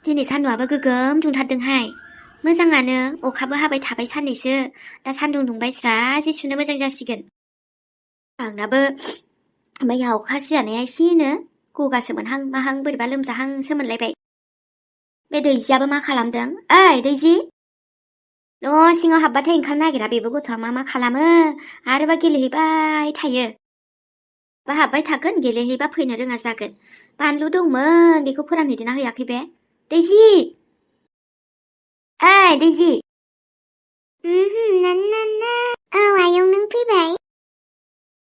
दिनै सान्दुंआबो गोगोम दुंथारदोंहाय। मोजाङानो अखाबो हाबाय थाबाय साननैसो। दा सान्दुं दुंबाय स्रा जि सुनो मोजां जासिगोन। आंनाबो मैया अखा सिजानाया एसेनो गगासो मोनहां माहां बोरैबा लोमजाहांसो मोनलायबाय। बे दैजियाबो मा खालामदों? ओइ दैजि! न' सिङाव हाबबाथाय ओंखारनो नागिरा बेबो गथ'आ मा खालामो आरोबा गेलेहैबाय थायो। बा हाबबाय थागोन गेलेहैबा फैनो रोङा जागोन। बानलु दंमोन बेखौ फोरानहैदोंना हैयाखै बे? दैजि! ओइ दैजि! औ आयं नों फैबाय?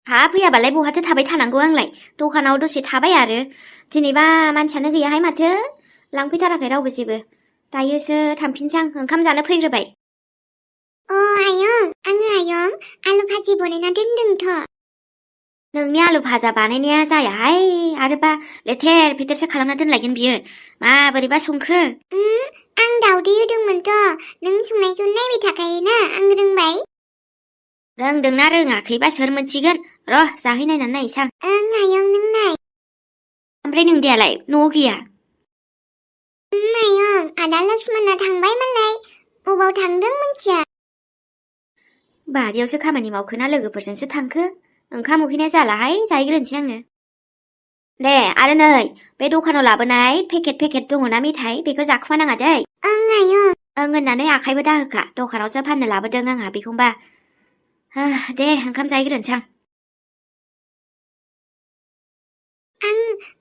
हा फैयाबालाय बहाथो थाबाय थानांगौ आंलाय? दखानाव दसे थाबाय आरो। दिनैबा मानसियानो गैयाहाय माथो। लांफैथाराखै रावबो जेबो। दायोसो थांफिनसै आं ओंखाम जानो फैग्रोबाय। आयं आयं आलु भाजि बनायना दोनदोंथ'। नोंनि आलु भाजा बानायनाया जायाहाय आरोबा लेथेर फेथेरसो खालामना दोनलायगोन बियो। माबोरैबा संखो? आं दावदै होदोंमोनथ'। नों संनायखौ नायबाय थाखायोना आं रोंबाय। रोंदोंना रोङाखैबा सोर मोनथिगोन? र' जाहैनायनानै नायसां। आयं नों नाय। ओमफ्राय नोंदियालाय न'आव गैया? आयं आदा लक्ष्मणआ थांबाय मालाय। अबाव थांदों मोनथिया। बारियावसो खामानि मावखोना लोगोफोरजोंसो थांखो? ओंखाम उखैनाय जालाहाय जाहैग्रोनोसै आङो। दे आरो नै बे दखानाव लाबोनाय पेकेट दङना मेथाइ बेखौ जाखुमानाङा दै। आयं। ओं होननानै आखाइबो दाहोखा। दखानावसो फाननो लाबोदों आंहा बेखौबा। दे ओंखाम जाहैग्रोनोसै आं।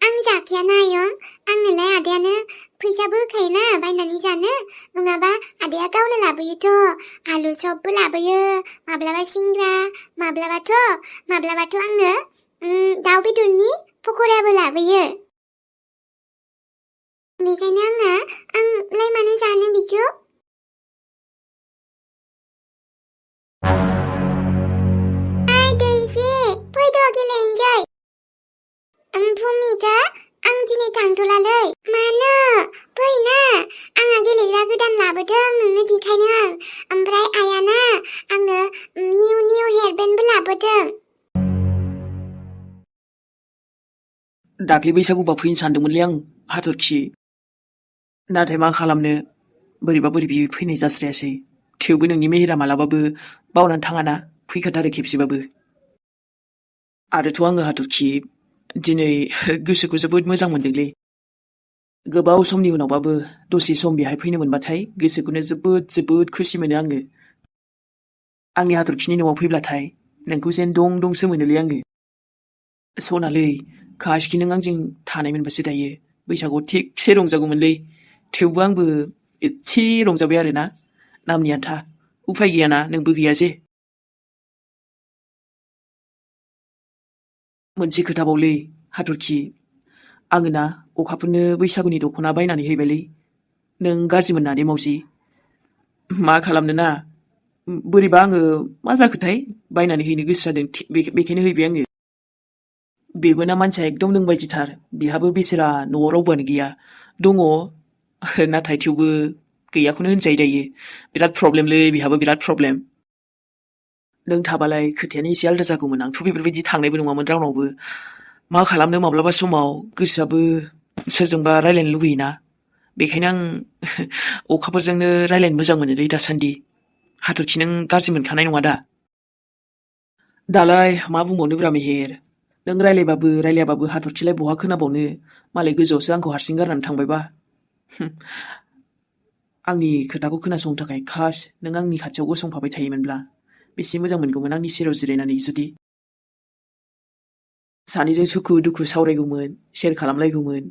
आं जाखायाना आयं। आंनोलाय आदायानो फैसाबो होखायोना बायनानै जानो। नङाबा आदाया गावनो लाबोयोथ'। आलु चपबो लाबोयो, माब्लाबा सिंग्रा, माब्लाबाथ' आंनो दाउ बेदरनि पक'राबो लाबोयो। बेखायनो आंलाय मानो जानो बिखौ? ओइ दैजि, फैद' गेलेहैनोसै। भुमिका, आं दिनै थांथ'लालै। मानो? फैना, आंहा गेलेग्रा गोदान लाबोदों नोंनो देखायनो आं। ओमफ्राय आयाना आंनो निउ हेयारबेन्डबो लाबोदों। दाख्लै बैसागुबा फैनो सानदोंमोनलै आं हाथरखि। नाथाय मा खालामनो बोरैबा फैनाय जास्रायासै। थेवबो नोंनि मेहेरा मालाबाबो बावनानै थाङाना फैखाथारो खेबसेबाबो। आरोथ' आङो हाथरखि दिनै गोसोखौ जोबोद मोजां मोनदोंलै। गोबाव समनि उनावबाबो दसे सम बेहाय फैनो मोनबाथाय गोसोखौनो जोबोद खुसि मोनो आङो। आंनि हाथरखिनि न'आव फैब्लाथाय नोंखौ जेन दंसो मोनोलै आङो। सनालै काशखि नों आंजों थानाय मोनबासो दायो बैसागुआव थिगसे रंजागौमोनलै। थेवबो आंबो एसे रंजाबाय आरोना नामनि आन्था। उफाय गैयाना नोंबो गैया जे। मोनसे खोथाबावलै हाथरखि, आङो ना अखाफोरनो बैसागुनि दख'ना बायनानै हैबायलै। नों गाज्रि मोनना दे मावजि। मा खालामनो ना बोरैबा आङो मा जाखोथाय बायनानै हैनो गोसो जादों बेखायनो हैबाय आङो। बेबो ना मानसिया एकदम नोंबायदिथार। बिहाबो बेसेरा न'आव रावबोआनो गैया। दङ नाथाय थेवबो गैयाखौनो होनजायो दायो। बिराद प्रब्लेमलै बिहाबो बिराद प्रब्लेम। नों थाबालाय खोथायानो एसे आलदा जागौमोन। आंथ' बेफोरबायदि थांनायबो नङामोन रावनावबो। मा खालामनो माब्लाबा समाव गोसोआबो सोरजोंबा रायलायनो लुबैयोना। बेखायनो आं अखाफोरजोंनो रायलायनो मोजां मोनोलै दासान्दि। हाथरखि नों गाज्रि मोनखानाय नङा दा? दालाय मा बुंबावनोब्रा मेहेर। नों रायलायबाबो रायलायाबाबो हाथरखिलाय बहा खोनाबावनो। मालाय गोजौआवसो आंखौ हारसिं गारनानै थांबायबा। आंनि खोथाखौ खोनासंनो थाखाय काश नों आंनि खाथियाव गसंफाबाय थायोमोनब्ला बेसे मोजां मोनगौमोन आंनि सेराव जिरायनानै जुदि। सानैजों सुखु दुखु सावरायगौमोन, शेयार खालामलायगौमोन।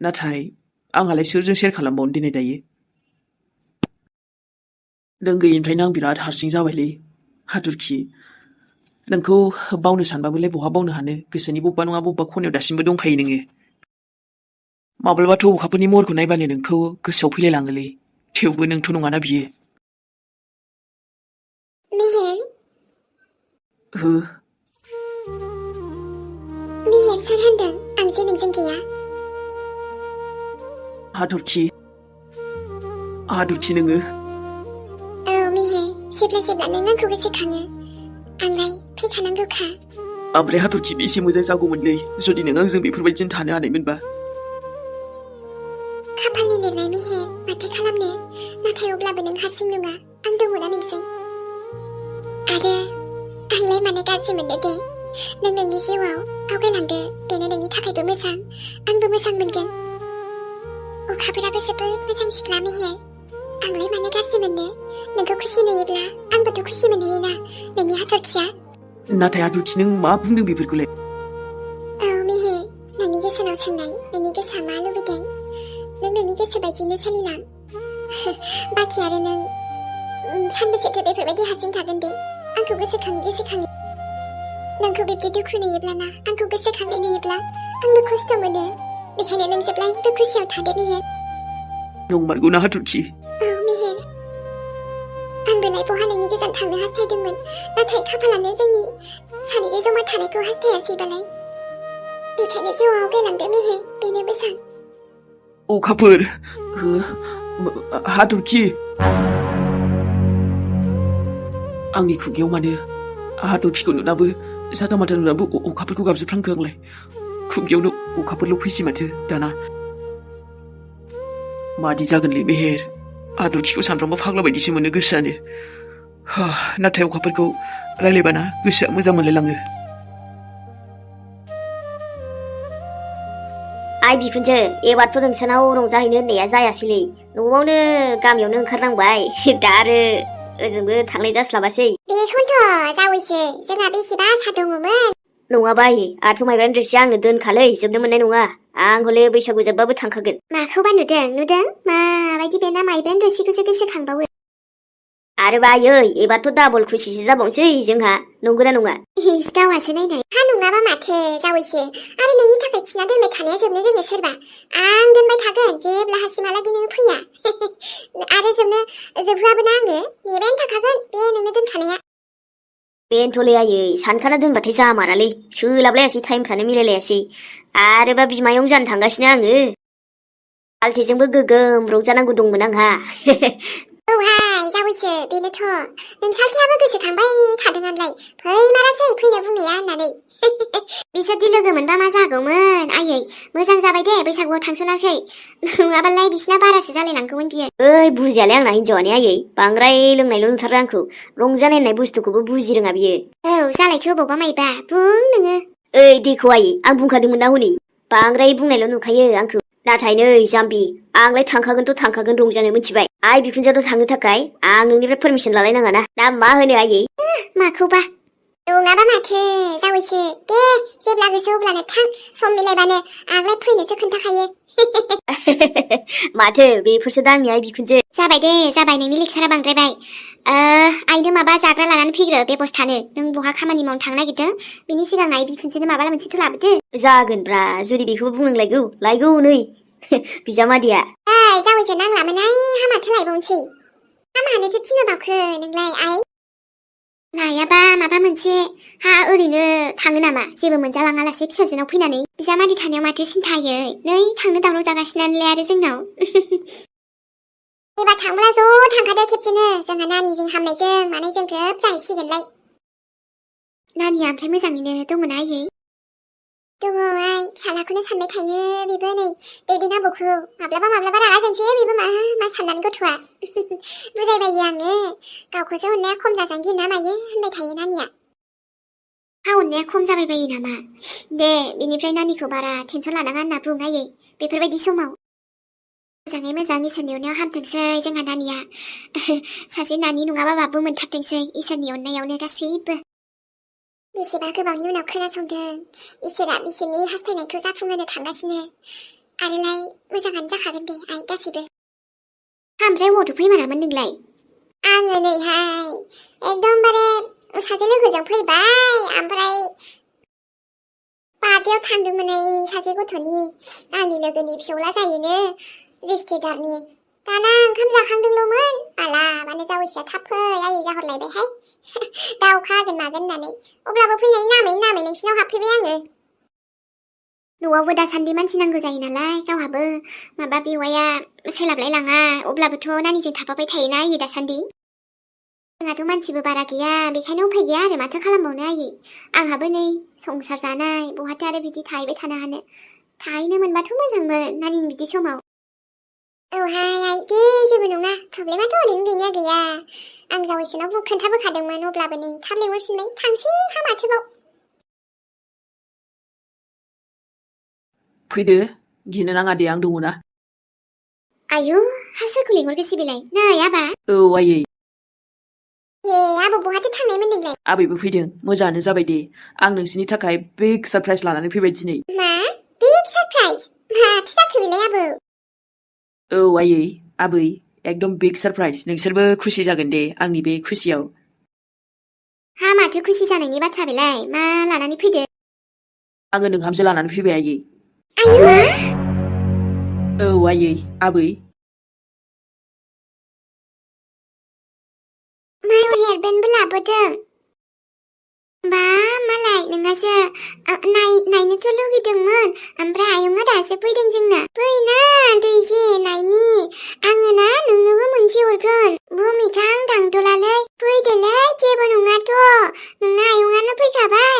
नाथाय आंहालाय सोरजों शेयार खालामबावनो दिनै दायो। नों गैयिनिफ्रायनो आं बिराद हारसिं जाबायलै हाथरखि। नोंखौ बावनो सानबाबोलाय बहा बावनो हानो। गोसोनि बबेबा नङा बबेबा खनायाव दासिमबो दंखायो नोङो। माब्लाबाथ' अखाफोरनि महरखौ नायबानो नोंखौ गोसोआव फैलायलाङोलै। थेवबो नोंथ' नङाना बियो। मेहेर हो? मेहेर सोर होनदों आं जे नोंजों गैया? हाथरखि नोङो। औ मेहेर, जेब्ला नों आंखौ गोसोखाङो आंलाय फैखानांगौखा। ओमफ्राय हाथरखि बेसे मोजां जागौमोनलै जुदि नों आंजों बेफोरबायदिनो थानो हानायमोनबा। खाफालनि लिरनाय मेहेर माथो खालामनो नाथाय अब्लाबो नों हारसिं नङा आं दङना नोंजों आरो आंलाय मानो गाज्रि मोननो दे नों नोंनि जिउआव आवगायलांदो बेनो नोंनि थाखायबो मोजां आंबो मोजां मोनगोन अखाफोराबो जोबोद मोजां सिख्ला मेहेर आंलाय मानो गाज्रि मोननो नोंखौ खुसि नुयोब्ला आंबोथ' खुसि मोनहैयोना नोंनि हाथरखिया नाथाय हाथरखि नों मा बुंदों बेफोरखौलाय औ मेहेर नोंनि गोसोनाव सोंनाय नोंनि गोसोआ मा लुबैदों नों नोंनि गोसो बायदिनो सोलिलां बाखि आरो नों सानबेसेथो बेफोरबायदि हारसिं थागोन दे आंखौ गोसोखाङै नोंखौ बिब्दि दुखु नुयोब्लाना आंखौ गोसोखांनाय नुयोब्ला आंबो खस्थ' मोनो बेखायनो नों जेब्लायबो खुसियाव थादो मेहेर नंमारगौना हाथरखि औ मेहेर आंबोलाय बहा नोंनि गोजान थांनो हास्थायदोंमोन नाथाय खाफालानो जोंनि सानैजों जमा थानायखौ हास्थायासैबालाय बेखायनो जिउआव आवगायलांदो मेहेर बेनो मोजां अखाफोर हाथरखि आंनि खुगायाव मानो हाथरखिखौ नुनाबो साथामाथा नुनाबो अखाफोरखौ गाबज्रिफ्रांखो आंलाय खुगायावनो अखाफोरल' फैसै माथो दाना मादि जागोनलै मेहेर हाथरखिखौ सानफ्रामबो फाग्ला बायदिसो मोनो गोसोआनो नाथाय अखाफोरखौ रायलायबाना गोसोआ मोजां मोनलायलाङो आइ बिखुनजो एबारथ' नोंसानाव रंजाहैनो होननाया जायासैलै न'आवनो गामियावनो ओंखारनांबाय दा आरो ओजोंबो थांनाय जास्लाबासै बेखौनोथ' जावैसो जोंहा बेसेबा आसा दङमोन नङाबा आइ आंथ' माइब्रानि रोसिया आंनो दोनखालै जोबनो मोननाय नङा आं हले बैसागु जोबबाबो थांखागोन माखौबा नुदों माबायदि बेना माइब्रानि रोसिखौसो गोसोखांबावो आरो बायै एबारथ' डाबल खुसिसो जाबावसै जोंहा नंगौना नङा गावासो नायनाय हा नङाबा माथो जावैसो आरो नोंनि थाखाय थिना दोनबाय थानाया जोबनो रोङो सोरबा आं दोनबाय थागोन जेब्लाहासिमहालागै नों फैया आरो जोबहोआबोना आङो नेबायानो थाखागोन बे नोंनो दोनखानाया बेनोथ'लै आयै सानखाना दोनबाथाय जामारालै सोलाबलायासै टाइमफ्रानो मिलायलायासै आरोबा बिमायं जानो थांगासिनो आङो आलथेजोंबो गोगोम रंजानांगौ दंमोन आंहा औहाय जावैसो बेनोथ' नोंसालथेयाबो गोसोखांबाय थादोंआनलाय फैमारासै फैनो बुंनाया होननानै बिसोरदि लोगो मोनबा मा जागौमोन आयै मोजां जाबाय दे बैसागुआव थांसनाखै नङाबालाय बिसिना बारासो जालायलांगौमोन बियो ओइ बुजियालै आंना हिनजावानो आयै बांद्राय लोंनायल' नुथारो आंखौ रंजानाय होननाय बुस्थुखौबो बुजि रोङा बियो औ जालायखो अबावबा माइबा बुं नोङो ओइ दैखौ आयै आं बुंखादोंमोन ना हनै बांद्राय बुंनायल' नुखायो आंखौ नाथाय नै जाम्बि आंलाय थांखागोनथ' थांखागोन रंजानो मिथिबाय आइ बिखुनजोआथ' थांनो थाखाय आं नोंनिफ्राय पारमिसन लालायनाङा ना मा होनो आयै माखौबा नङाबा माथो जावैसो दे जेब्ला गोसो अब्लानो थां सम मिलायबानो आंलाय फैनोसो खोन्थाखायो माथो बेफोरसो दा आंनि आइ बिखुनजो जाबाय दे जाबाय नोंनि लेक्सारा बांद्रायबाय आइनो माबा जाग्रा लानानै फैग्रो बेबस्थानो नों बहा खामानि मावनो थांनो नागिरदों बिनि सिगां आइ बिखुनजोनो माबा मोनसेथ' लाबोदो जागोनब्रा जुदि बेखौबो बुंनांलायगौ लायगौ नै बिजामादैया ओइ जावैसो नांलामोनहाय हामाथो लायबावनोसै हामानोसो थिनो बावखो नोंलाय आइ लायाबा माबा मोनसे हा ओरैनो थाङो नामा जेबो मोनजालाङालासे फिसाजोनाव फैनानै बिजामादै थानायाव माथो सिन्थायै नै थांनो दावराव जागासिनोलाय आरो जोंनाव एबार थांब्ला ज' थांखादो खेबसेनो जोंहा नानिजों हामनायजों मानायजों ग्रोब जाहैसिगोनलाय नानिया ओमफ्राय मोजाङैनो दङना आयै दङ आइ फिसालाखौनो सानबाय थायो बेबो नै दैदेनाबौखौ माब्लाबा रागा जोंसै बेबो मा साननानै गथ'आ बुजायबायो आङो गावखौसो अननाया खम जाजानो गिना मायो होनबाय थायो नानिया हा अननाया खम जाबाय बायो नामा दे बेनिफ्राय नानिखौ बारा टेनसन लानाङा होनना बुं आयै बेफोरबायदि समाव मोजाङै मोजां इसोरनि अननायाव हामथोंसै जोंहा नानिया सासे नानि नङाबा बाबु मोनथारथोंसै इसोरनि अननायावनो गासैबो बेसेबा गोबावनि उनाव खोनासंदों इसोरा बिसोरनि हास्थायनायखौ जाफुंहोनो थांगासिनो आरोलाय मोजाङानो जाखागोन दे आइ गासैबो ओमफ्राय अबावथो फैमारामोन नोंलाय आङो नैहाय एकदमबारे सासे लोगोजों फैबाय ओमफ्राय बार्थडेआव थांदोंमोन सासे गथ'नि आंनि लोगोनि फिसौला जायोनो रिश्तेदारनि दाना ओंखाम जाखांदोंल'मोन मालाबानो जावैसोआ थाब फै आयै जाहरलायबायहाय दा अखा हागोन मागोन होननानै अब्लाबो फैनायनि नामै नोंसिनाव हाबफैबाय आङो न'आवबो दासान्दि मानसि नांगौ जायो नालाय गावहाबो माबा बेवाइया सोलाबलाय लाङा अब्लाबोथ' नानिजों थाफाबाय थायोना आयै दासान्दि जोंहाथ' मानसिबो बारा गैया बेखायनो उफाय गैया आरो माथो खालामबावनो आयै आंहाबो नै संसार जानाय बहाथो आरो बिदि थाहैबाय थानो हानो थाहैनो मोनबाथ' मोजांमोन नानिनि बिदि समाव हाय दे जेबो नङा प्रब्लेमाथ' ओरैनो गैनाया गैया आं जावैसोनाव खोन्थाबोखादोंमोन अब्लाबो नै थाब लेंहरफिनबाय थांसै हा माथोबाव फैदो गिनो नाङा दे आं दङ ना आयु हा सोरखौ लेंहरखोसै बेलाय नै आबा औ आयै ए आबा बहाथो थांनाय मोनदोंलाय आबैबो फैदों मोजाङानो जाबाय दे आं नोंसिनि थाखाय बिग सारप्राइज लानानै फैबाय दिनै मा बिग सारप्राइज माथो जाखो बेलाय आबौ औ आयै आबै एकदम बिग सारप्राइज नोंसोरबो खुसि जागोन दे आंनि बे खुसियाव हा माथो खुसि जानायनि बाथ्रा बेलाय मा लानानै फैदो आङो नोंहामजो लानानै फैबाय आयै आयु मा औ आयै आबै मायाव हेयारबेन्डबो लाबोदों बा मालाय नोंहासो नायनोथ' लुगैदोंमोन ओमफ्राय आयंआ दासो फैदों जोंना फैना दैजि नायनि आङो ना नोंनोबो मोनसे हरगोन भुमिका आं थांथ'लालै फैदोलै जेबो नङाथ' नोंना आयंआनो फैखाबाय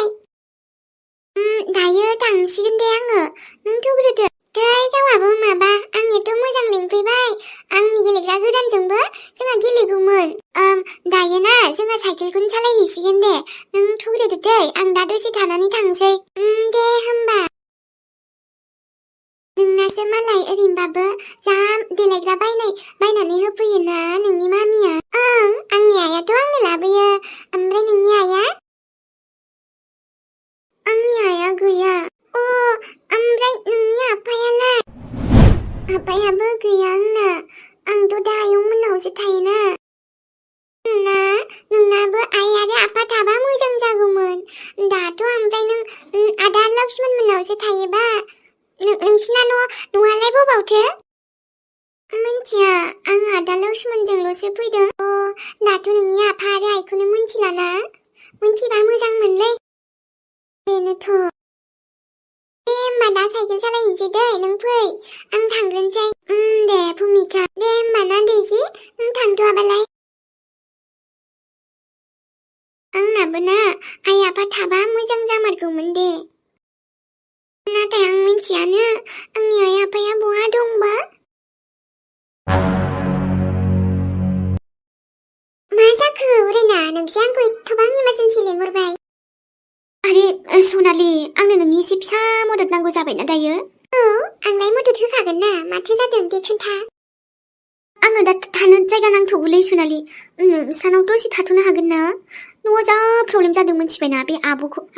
दायो थांसिगोन दे आङो नों थुग्रोदो दै गावहाबो माबा आं एथ' मोजां लेंफैबाय आंनि गेलेग्रा गोदानजोंबो जोंहा गेलेगौमोन दायो ना जोंहा साइकेलखौनो सालायहैसिगोन दे नों थुग्रोदो दै आं दा दसे थानानै थांसै दे होमबा नोंनासो मालाय ओरैनोबाबो जा देलायग्रा बायनानै होफैयोना नोंनि मामिया आंनि आइयाथ' आंनो लाबोयो ओमफ्राय नोंनि आइया आंनि आइया गैया ओमफ्राय नोंनि आफायालाय आफायाबो गैया आंना आंथ' दा आयंमोननावसो थायोना नोंनाबो आइ आरो आफा थाबा मोजां जागौमोन दाथ' ओमफ्राय नों आदा लक्ष्मण मोननावसो थायोबा नोंसिना न'आलाय बबावथो मिन्थिया आं आदा लक्ष्मणजोंल'सो फैदों दाथ' नोंनि आफा आरो आइखौनो मिन्थिलाना मिन्थिबा मोजां मोनलै बेनोथ' दे होमबा दा साइकेल सालायहैनोसै दै नों फै आं थांग्रोनोसै दे भुमिका दे होमबा ना दैजि नों थांथ'आबालाय आंनाबो ना आइ आफा थाबा मोजां जामारगौमोन दे नाथाय आं मिन्थियानो आंनि आइ आफाया बहा दंबा मा जाखो उरायना नोंसो आंखौ एथ'बां इमारजेन्सि लेंहरबाय आरे सनालि आंनो नोंनि एसे फिसा मदद नांगौ जाबायना दायो आंलाय मदद होखागोन ना माथो जादों दे खोन्था आङो दा थानो जायगा नांथ'गौलै सनालि नोंसानाव दसे थाथ'नो हागोन ना न'आव जा प्रब्लेम जादों मिन्थिबायना बे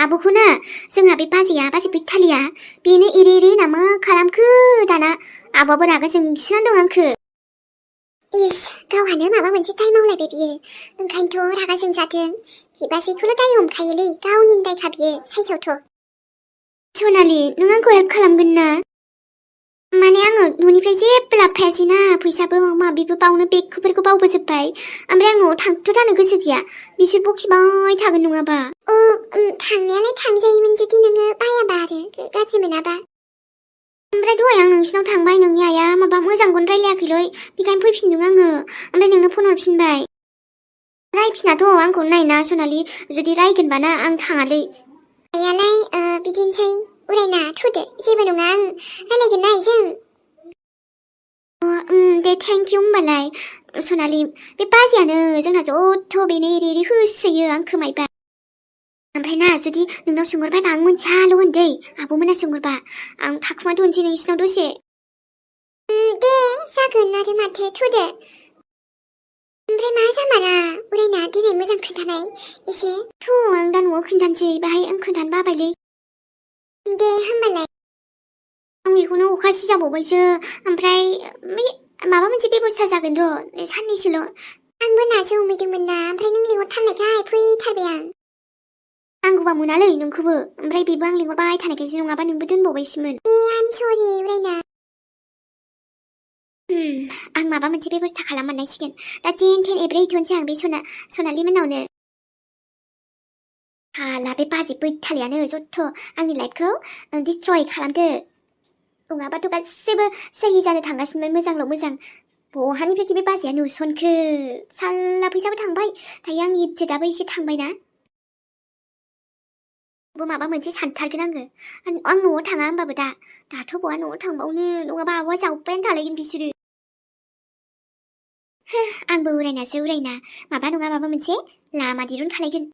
आब'खौ ना जोंहा बे बाजै बिथालिया बेनो एरे ना मा खालामखो दाना आब'आबो रागा जोंसिना दं आंखो इस गावहानो माबा मोनसे दाय मावलायबाय बियो ओंखायनोथ' रागा जोंजादों बिबाजैखौल' दाय हमखायोलै गावनि दायखा बियो साइसआवथ' सनालि नों आंखौ हेल्प खालामगोन ना माने आङो न'निफ्राय जेबो लाबोफायासैना फैसाबो माबिबो बावनो बेगफोरखौ बावबोजोब्बाय ओमफ्राय आं न'आव थांनो गोसो गैया बिसोर बखिबाय थागोन नङाबा थांनायालाय थांजायोमोन जुदि नोङो बायाबा आरो गाज्रि मोनाबा ओमफ्राय दहाय आं नोंसिनाव थांबाय नोंनि आइया माबा मोजांखौनो रायलायाखैलै बेखायनो फैफिनदों आङो ओमफ्राय नोंनो फन हरफिनबाय रायफिनाथ' आंखौ नायना सनालि जुदि रायगोनबा ना आं थाङालै आइयालाय बिदिनोसै उरायना थुदो जेबो नङा आं रायलायगोन ना आइजों दे थेंक इउ होमबालाय सनालि बे बाजैयानो जोंना ज'थ' बेनो एरे होसोयो आं खोमायबा ओमफ्राय ना जुदि नोंनाव सोंहरबायबा आं मोनसेल' होनदै आब'मोना सोंहरबा आं थाखुमा दोनसै नोंसिनाव दसे दे जागोन आरो माथो थुदो ओमफ्राय मा जामारा उरायना दिनै मोजां खोन्थानाय एसे आं दा न'आव खोन्थानोसै बाहाय आं खोन्थानो बाबायलै दे होमबालाय आं बेखौनो अखा सिजाबावबायसो ओमफ्राय माबा मोनसे बेबस्था जागोन र' साननैसोल' आंबो नासो हमहैदोंमोन ना ओमफ्राय नों लिंहरथारनायखाय फैथारबाय आं नांगौबा मोनालै नोंखौबो ओमफ्राय बेबो आं लिंहरबाय थानायखायसो नङाबा नोंबो दोनबावबायसोमोन आइम सरि उरायना आं माबा मोनसे बेबस्था खालामनांसिगोन दा जेन थेन एब्रेहैथ'नोसै आं बे सनालि मोननावनो हाला बे बाजै बैथालियानो जथ' आंनि लाइफखौ डिस्ट्रय खालामदो नङाबाथ' गासैबो सहि जानो थांगासिनोमोन मोजांल' मोजां बहानिफ्रायथो बे बाजैया नुसनखो साल्ला फैसाबो थांबाय दायो आंनि इज्जतआबो एसे थांबायना माबा मोनसे सानथारगोन आं न'आव थाङा होमबाबो दाथ' बहा न'आव थांबावनो नङाबा आब'आ जावब्बायानो थालायगोन बिसोरो आंबो उरायनासो उरायना माबा नङा माबा मोनसे लामा दिरुन खालायगोन।